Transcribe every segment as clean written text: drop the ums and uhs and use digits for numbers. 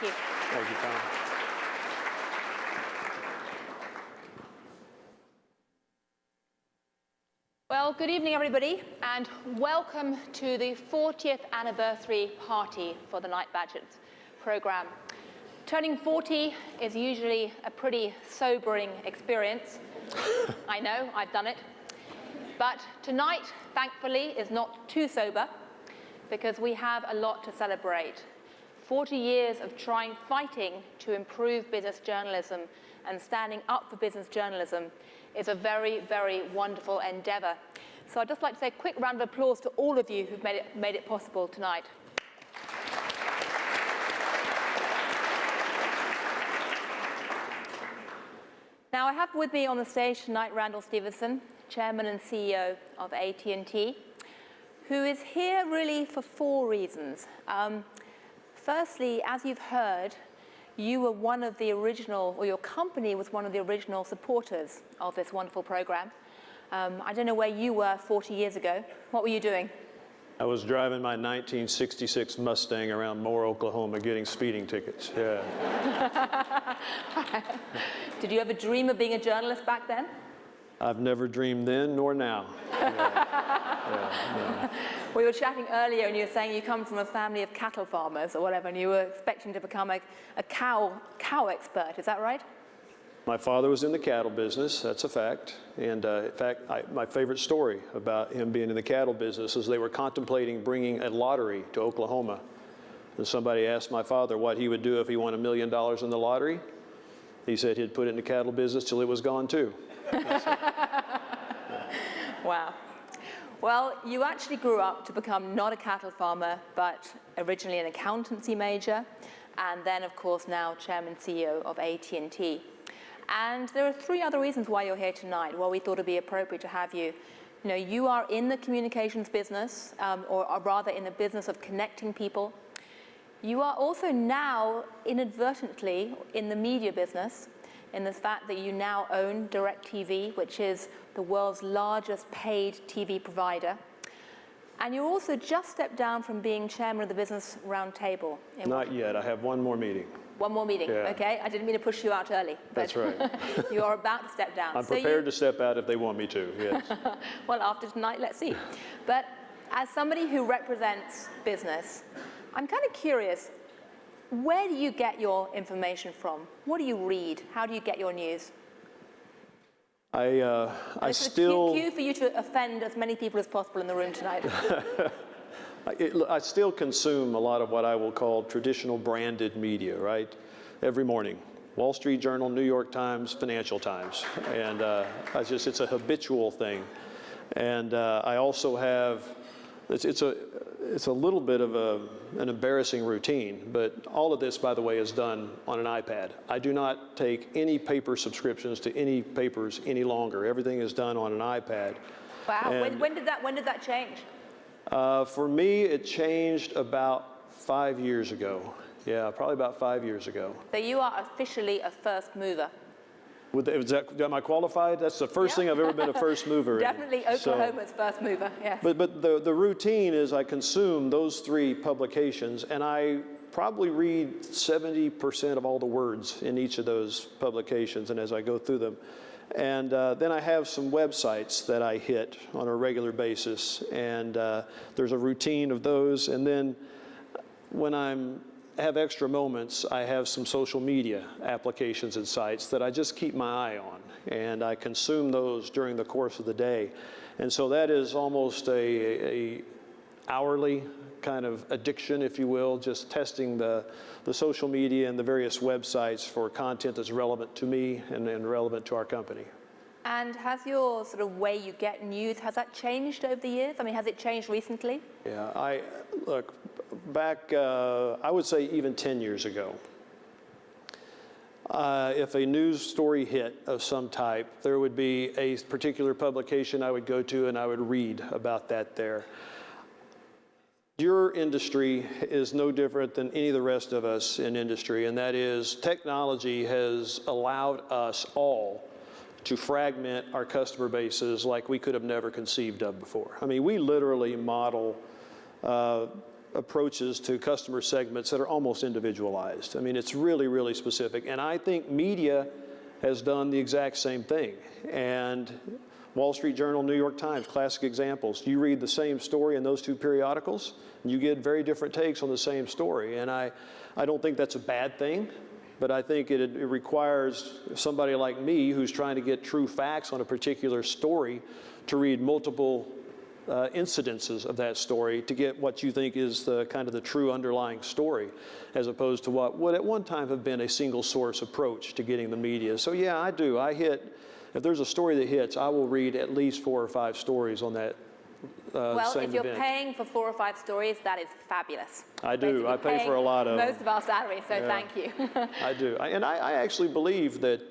Thank you. Thank you, Tom. Well, good evening, everybody, and welcome to the 40th anniversary party for the Knight-Bagehot program. Turning 40 is usually a pretty sobering experience. I know, I've done it. But tonight, thankfully, is not too sober because we have a lot to celebrate. 40 years of fighting to improve business journalism and standing up for business journalism is a very, very wonderful endeavor. So I'd just like to say a quick round of applause to all of you who've made it possible tonight. Now, I have with me on the stage tonight Randall Stephenson, Chairman and CEO of AT&T, who is here really for 4 reasons. Firstly, as you've heard, you were one of the original, or your company was one of the original supporters of this wonderful program. I don't know where you were 40 years ago. What were you doing? I was driving my 1966 Mustang around Moore, Oklahoma, getting speeding tickets. Yeah. Did you ever dream of being a journalist back then? I've never dreamed then nor now. Yeah, We were chatting earlier, and you were saying you come from a family of cattle farmers or whatever, and you were expecting to become a cow expert. Is that right? My father was in the cattle business, that's a fact. And in fact, my favorite story about him being in the cattle business is they were contemplating bringing a lottery to Oklahoma. And somebody asked my father what he would do if he won $1 million in the lottery. He said he'd put it in the cattle business till it was gone too. Wow. Well, you actually grew up to become not a cattle farmer, but originally an accountancy major, and then, of course, now Chairman CEO of AT&T. And there are 3 other reasons why you're here tonight, why we thought it'd be appropriate to have you. You know, you are in the communications business, or rather in the business of connecting people. You are also now inadvertently in the media business, in the fact that you now own DirecTV, which is the world's largest paid TV provider. And you also just stepped down from being chairman of the Business Roundtable. Not yet. I have one more meeting. One more meeting, yeah. Okay. I didn't mean to push you out early. That's right. You are about to step down. I'm prepared to step out if they want me to, yes. Well, after tonight, let's see. But as somebody who represents business, I'm kind of curious, where do you get your information from? What do you read? How do you get your news? I still... Cue for you to offend as many people as possible in the room tonight. I still consume a lot of what I will call traditional branded media, right? Every morning. Wall Street Journal, New York Times, Financial Times. And it's a habitual thing. And I also have, it's a little bit of an embarrassing routine, but all of this, by the way, is done on an iPad. I do not take any paper subscriptions to any papers any longer. Everything is done on an iPad. Wow, when did that change? For me, it changed about 5 years ago. Yeah, probably about 5 years ago. So you are officially a first mover. Am I qualified? That's the first thing I've ever been a first mover Definitely in. Oklahoma's first mover, yes. But the routine is I consume those 3 publications, and I probably read 70% of all the words in each of those publications, and as I go through them. And then I have some websites that I hit on a regular basis, and there's a routine of those. And then when I have extra moments, I have some social media applications and sites that I just keep my eye on, and I consume those during the course of the day. And so that is almost a hourly kind of addiction, if you will, just testing the social media and the various websites for content that's relevant to me and relevant to our company. And has your sort of way you get news, has that changed over the years? I mean, has it changed recently? Yeah, look, back, I would say even 10 years ago, if a news story hit of some type, there would be a particular publication I would go to and I would read about that there. Your industry is no different than any of the rest of us in industry, and that is technology has allowed us all to fragment our customer bases like we could have never conceived of before. I mean, we literally model approaches to customer segments that are almost individualized. I mean, it's really, really specific. And I think media has done the exact same thing. And Wall Street Journal, New York Times, classic examples. You read the same story in those two periodicals, and you get very different takes on the same story. And I don't think that's a bad thing, but I think it requires somebody like me who's trying to get true facts on a particular story to read multiple incidences of that story to get what you think is the kind of the true underlying story, as opposed to what would at one time have been a single source approach to getting the media. So yeah, I do. If there's a story that hits, I will read at least 4 or 5 stories on that well, same if you're event. paying for 4 or 5 stories, that is fabulous. I do. I pay for a lot of most of our salary, so yeah. Thank you. I do. I actually believe that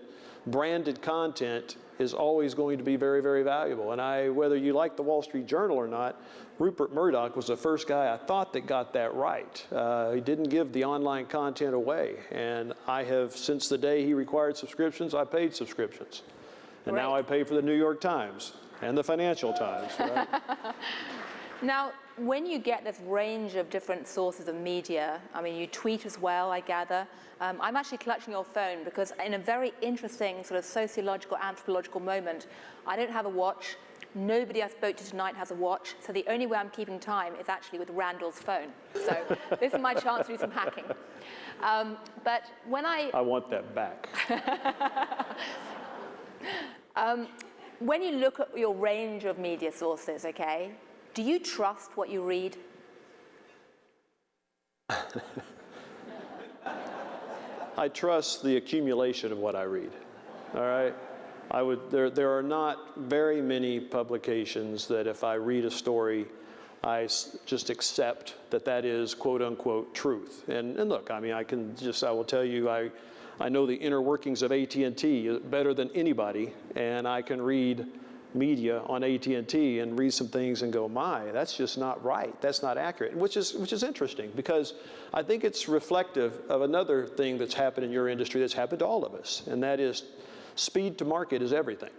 branded content is always going to be very, very valuable. And whether you like the Wall Street Journal or not, Rupert Murdoch was the first guy I thought that got that right. He didn't give the online content away. And I have, since the day he required subscriptions, I paid subscriptions. And now I pay for the New York Times and the Financial Times, right? Now, when you get this range of different sources of media, I mean, you tweet as well, I gather. I'm actually clutching your phone because in a very interesting sort of sociological, anthropological moment, I don't have a watch. Nobody I spoke to tonight has a watch. So the only way I'm keeping time is actually with Randall's phone. So this is my chance to do some hacking. But when I want that back. When you look at your range of media sources, okay, do you trust what you read? I trust the accumulation of what I read, all right? There are not very many publications that if I read a story, I just accept that is quote unquote truth. And look, I mean, I will tell you, I know the inner workings of AT&T better than anybody, and I can read media on AT&T and read some things and go, my, that's just not right. That's not accurate, which is interesting because I think it's reflective of another thing that's happened in your industry that's happened to all of us, and that is speed to market is everything.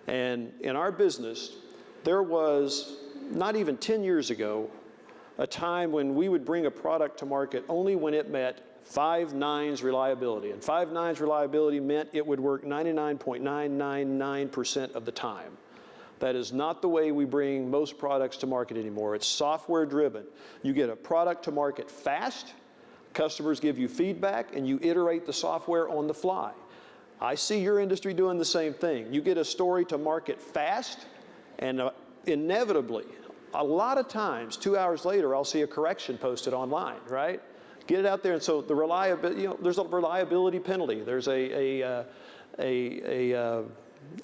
And in our business, there was, not even 10 years ago, a time when we would bring a product to market only when it met 5 nines reliability. And 5 nines reliability meant it would work 99.999% of the time. That is not the way we bring most products to market anymore. It's software driven. You get a product to market fast, customers give you feedback, and you iterate the software on the fly. I see your industry doing the same thing. You get a story to market fast, and inevitably, a lot of times, 2 hours later, I'll see a correction posted online, right? Get it out there, and so the reliability, there's a reliability penalty. There's a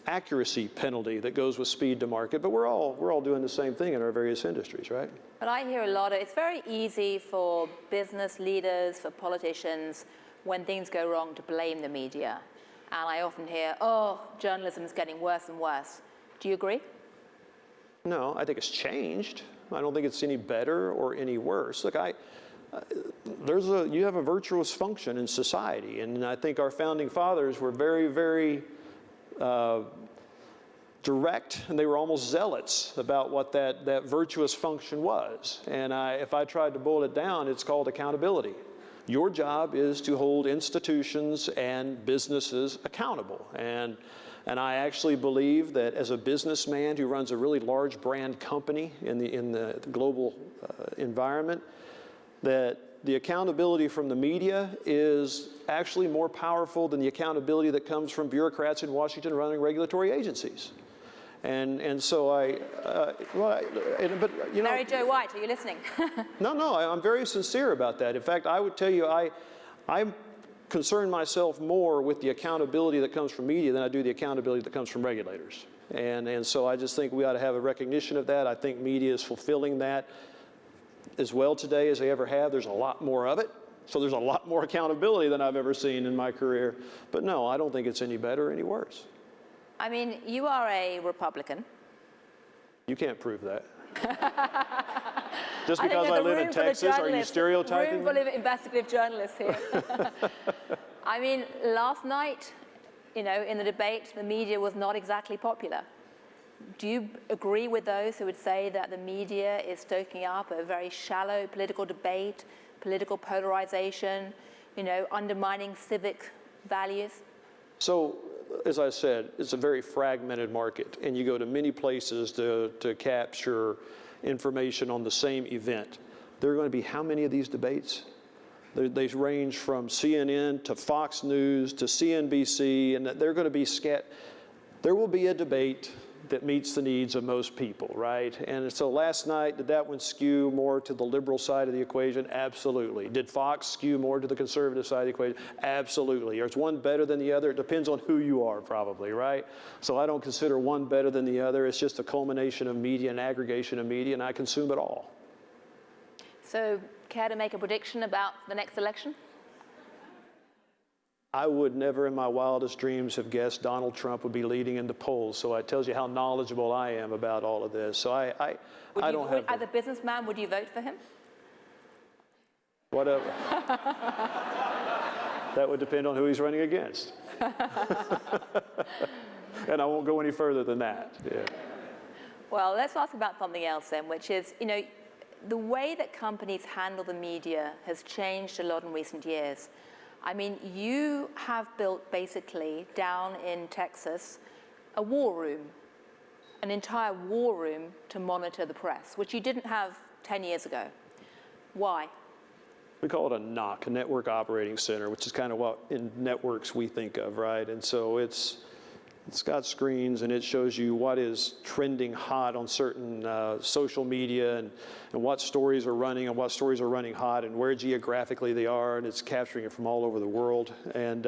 accuracy penalty that goes with speed to market. But we're all doing the same thing in our various industries, right? But I hear a lot of, it's very easy for business leaders, for politicians, when things go wrong, to blame the media. And I often hear, oh, journalism is getting worse and worse. Do you agree? No, I think it's changed. I don't think it's any better or any worse. Look, you have a virtuous function in society, and I think our founding fathers were very, very direct, and they were almost zealots about what that virtuous function was. And if I tried to boil it down, it's called accountability. Your job is to hold institutions and businesses accountable. And I actually believe that as a businessman who runs a really large brand company in the global environment, that the accountability from the media is actually more powerful than the accountability that comes from bureaucrats in Washington running regulatory agencies. And so Mary Jo White, are you listening? No, I'm very sincere about that. In fact, I would tell you, I concern myself more with the accountability that comes from media than I do the accountability that comes from regulators. And so I just think we ought to have a recognition of that. I think media is fulfilling that as well today as they ever have. There's a lot more of it. So there's a lot more accountability than I've ever seen in my career. But no, I don't think it's any better or any worse. I mean, you are a Republican. You can't prove that. Just because I live in Texas, are you stereotyping me? Room full of investigative journalists here. I mean, last night, in the debate, the media was not exactly popular. Do you agree with those who would say that the media is stoking up a very shallow political debate, political polarization, undermining civic values? So, as I said, it's a very fragmented market, and you go to many places to capture information on the same event. There are going to be how many of these debates? They range from CNN to Fox News to CNBC, and they're going to be there will be a debate that meets the needs of most people, right? And so last night, did that one skew more to the liberal side of the equation? Absolutely. Did Fox skew more to the conservative side of the equation? Absolutely. Is one better than the other? It depends on who you are, probably, right? So I don't consider one better than the other. It's just a culmination of media and aggregation of media, and I consume it all. So, care to make a prediction about the next election? I would never in my wildest dreams have guessed Donald Trump would be leading in the polls. So it tells you how knowledgeable I am about all of this. So I don't have... As a businessman, would you vote for him? Whatever. That would depend on who he's running against. And I won't go any further than that. Yeah. Well, let's ask about something else then, which is, the way that companies handle the media has changed a lot in recent years. I mean, you have built basically down in Texas a war room, an entire war room to monitor the press, which you didn't have 10 years ago. Why? We call it a NOC, a Network Operating Center, which is kind of what in networks we think of, right? And so it's got screens, and it shows you what is trending hot on certain social media and what stories are running and what stories are running hot and where geographically they are, and it's capturing it from all over the world. And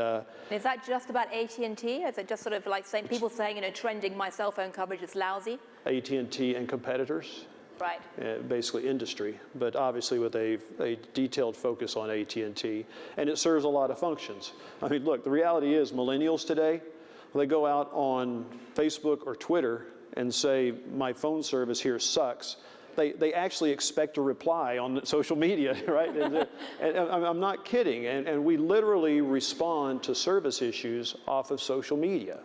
is that just about AT&T? Is it just sort of like people saying, trending my cell phone coverage is lousy? AT&T and competitors. Right. Basically industry, but obviously with a detailed focus on AT&T. And it serves a lot of functions. I mean, look, the reality is millennials today, they go out on Facebook or Twitter and say, my phone service here sucks. They actually expect a reply on social media, right? And I'm not kidding. And we literally respond to service issues off of social media.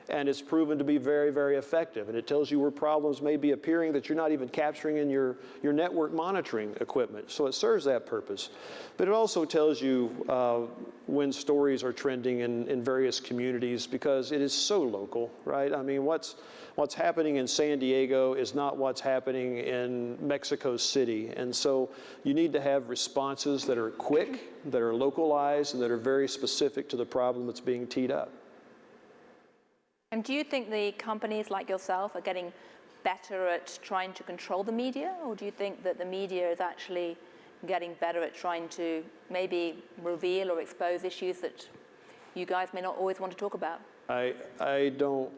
And it's proven to be very, very effective. And it tells you where problems may be appearing that you're not even capturing in your network monitoring equipment. So it serves that purpose. But it also tells you when stories are trending in various communities, because it is so local, right? I mean, what's happening in San Diego is not what's happening in Mexico City. And so you need to have responses that are quick, that are localized, and that are very specific to the problem that's being teed up. And do you think the companies like yourself are getting better at trying to control the media, or do you think that the media is actually getting better at trying to maybe reveal or expose issues that you guys may not always want to talk about? I don't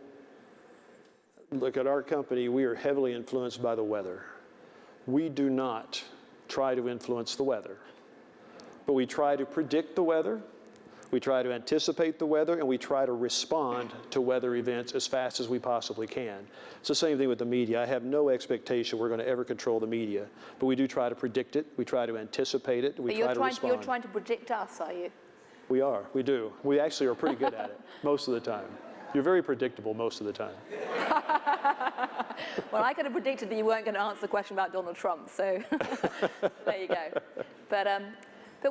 look at our company. We are heavily influenced by the weather. We do not try to influence the weather, but we try to predict the weather. We try to anticipate the weather, and we try to respond to weather events as fast as we possibly can. It's the same thing with the media. I have no expectation we're going to ever control the media, but we do try to predict it. We try to anticipate it. We try to respond. You're trying to predict us, are you? We are. We do. We actually are pretty good at it most of the time. You're very predictable most of the time. Well, I could have predicted that you weren't going to answer the question about Donald Trump, so there you go. But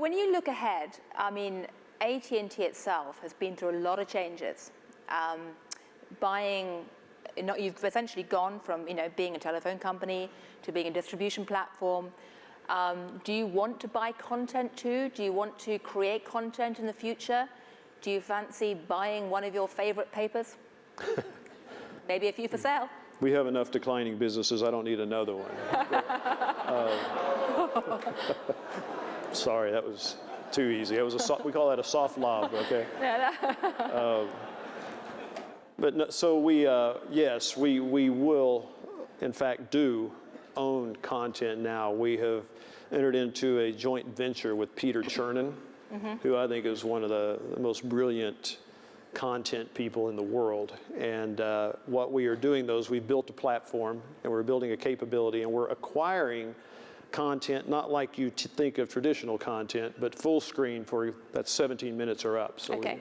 when you look ahead, I mean, AT&T itself has been through a lot of changes. You've essentially gone from being a telephone company to being a distribution platform. Do you want to buy content too? Do you want to create content in the future? Do you fancy buying one of your favorite papers? Maybe a few for sale. We have enough declining businesses. I don't need another one. Sorry, that was too easy. It was we call that a soft lob, okay? But no, so yes, we will, in fact, do own content now. We have entered into a joint venture with Peter Chernin, who I think is one of the most brilliant content people in the world. And what we are doing, though, is we built a platform, and we're building a capability, and we're acquiring content, not like you think of traditional content, but full screen for that's 17 minutes or up. So okay.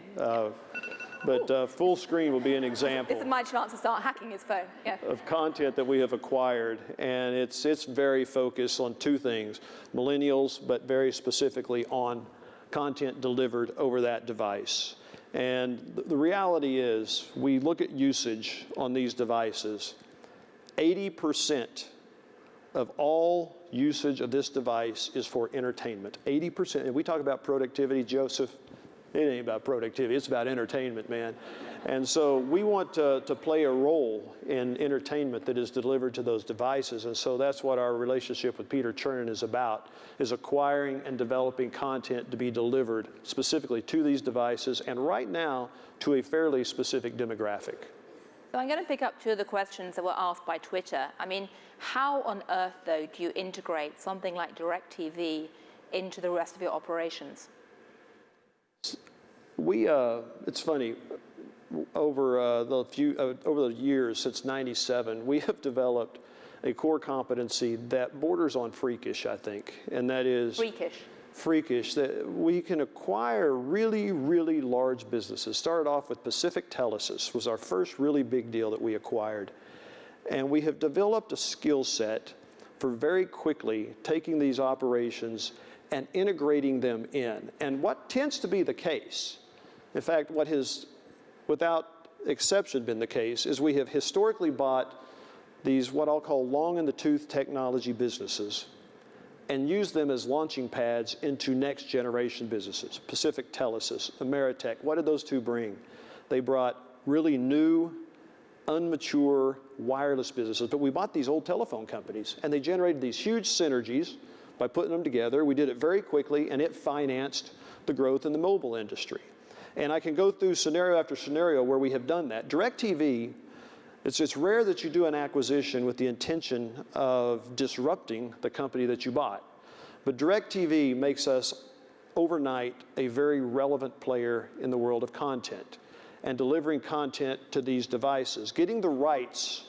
But full screen will be an example. This is my chance to start hacking his phone. Yeah. Of content that we have acquired, and it's very focused on two things: millennials, but very specifically on content delivered over that device. And the reality is, we look at usage on these devices. 80% of all usage of this device is for entertainment. 80%. And we talk about productivity, Joseph. It ain't about productivity, it's about entertainment, man. And so we want to play a role in entertainment that is delivered to those devices. And so that's what our relationship with Peter Chernin is about, is acquiring and developing content to be delivered specifically to these devices, and right now to a fairly specific demographic. So I'm going to pick up two of the questions that were asked by Twitter. I mean, how on earth, though, do you integrate something like DirecTV into the rest of your operations? It's funny, over the years since '97, we have developed a core competency that borders on freakish, I think, and that is freakish, that we can acquire really, really large businesses. Started off with Pacific Telesis, was our first really big deal that we acquired, and we have developed a skill set for very quickly taking these operations and integrating them in. And what tends to be the case, in fact, what has, without exception, been the case, is we have historically bought these, what I'll call long-in-the-tooth technology businesses, and used them as launching pads into next-generation businesses. Pacific Telesis, Ameritech, what did those two bring? They brought really new, unmature wireless businesses, but we bought these old telephone companies, and they generated these huge synergies by putting them together. We did it very quickly, and it financed the growth in the mobile industry. And I can go through scenario after scenario where we have done that. DirecTV, it's rare that you do an acquisition with the intention of disrupting the company that you bought. But DirecTV makes us overnight a very relevant player in the world of content and delivering content to these devices. Getting the rights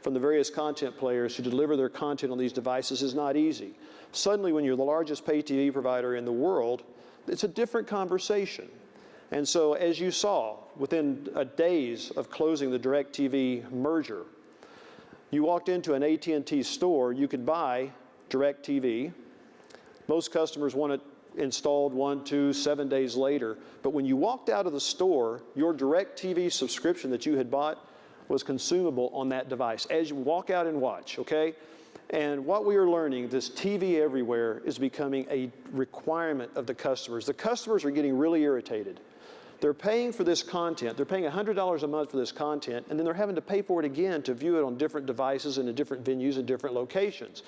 from the various content players to deliver their content on these devices is not easy. Suddenly, when you're the largest pay TV provider in the world, it's a different conversation. And so, as you saw, within days of closing the DirecTV merger, you walked into an AT&T store, you could buy DirecTV. Most customers want it installed 1, 2, 7 days later. But when you walked out of the store, your DirecTV subscription that you had bought was consumable on that device as you walk out and watch, okay? And what we are learning, this TV everywhere is becoming a requirement of the customers. The customers are getting really irritated. They're paying for this content. They're paying $100 a month for this content, and then they're having to pay for it again to view it on different devices and in different venues and different locations.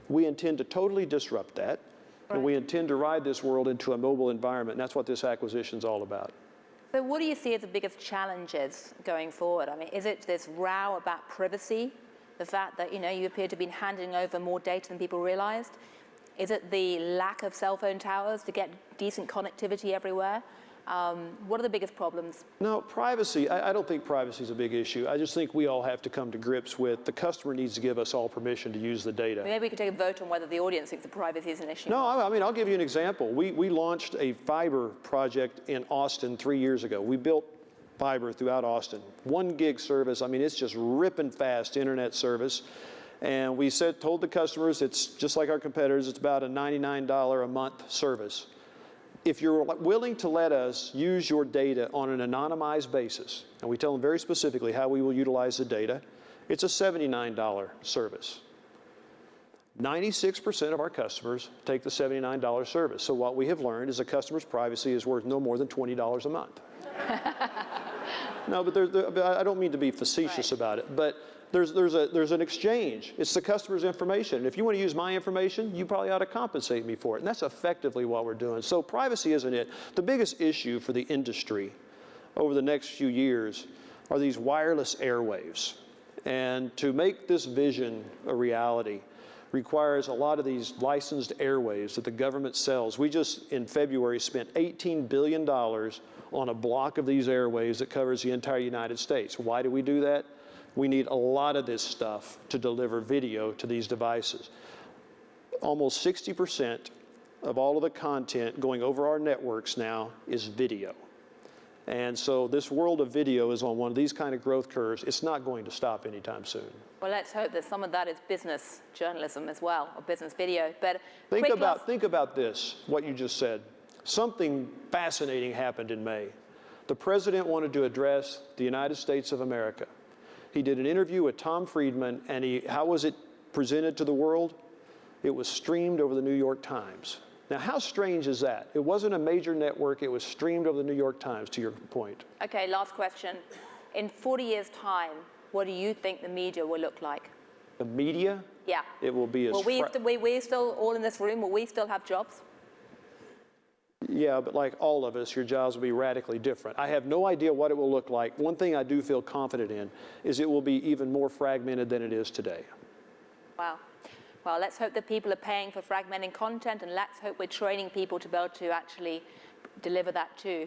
We intend to totally disrupt that, and we intend to ride this world into a mobile environment, and that's what this acquisition is all about. So what do you see as the biggest challenges going forward? I mean, is it this row about privacy? The fact that, you appear to have been handing over more data than people realized? Is it the lack of cell phone towers to get decent connectivity everywhere? What are the biggest problems? No, privacy, I don't think privacy is a big issue. I just think we all have to come to grips with the customer needs to give us all permission to use the data. Maybe we could take a vote on whether the audience thinks that privacy is an issue. No, I mean, I'll give you an example. We launched a fiber project in Austin 3 years ago. We built fiber throughout Austin. 1 gig service. I mean, it's just ripping fast internet service. And we told the customers, it's just like our competitors, it's about a $99 a month service. If you're willing to let us use your data on an anonymized basis, and we tell them very specifically how we will utilize the data, it's a $79 service. 96% of our customers take the $79 service. So what we have learned is a customer's privacy is worth no more than $20 a month. No, but I don't mean to be facetious about it, but there's an exchange. It's the customer's information. And if you want to use my information, you probably ought to compensate me for it. And that's effectively what we're doing. So privacy isn't it. The biggest issue for the industry over the next few years are these wireless airwaves. And to make this vision a reality requires a lot of these licensed airwaves that the government sells. We just, in February, spent $18 billion on a block of these airwaves that covers the entire United States. Why do we do that? We need a lot of this stuff to deliver video to these devices. Almost 60% of all of the content going over our networks now is video. And so this world of video is on one of these kind of growth curves. It's not going to stop anytime soon. Well, let's hope that some of that is business journalism as well, or business video. But Think about this, what you just said. Something fascinating happened in May. The president wanted to address the United States of America. He did an interview with Tom Friedman, and how was it presented to the world? It was streamed over the New York Times. Now, how strange is that? It wasn't a major network. It was streamed over the New York Times, to your point. Okay, last question. In 40 years' time, what do you think the media will look like? The media? Yeah. It will be as... Will we still, all in this room, will we still have jobs? Yeah, but like all of us, your jobs will be radically different. I have no idea what it will look like. One thing I do feel confident in is it will be even more fragmented than it is today. Wow. Well, let's hope that people are paying for fragmenting content, and let's hope we're training people to be able to actually deliver that too.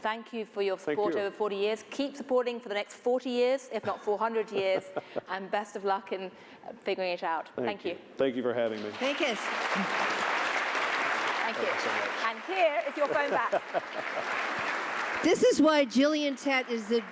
Thank you for your support over 40 years. Keep supporting for the next 40 years, if not 400 years, and best of luck in figuring it out. Thank you. Thank you for having me. Thank you. Thank you. And here is your phone back. This is why Gillian Tett is the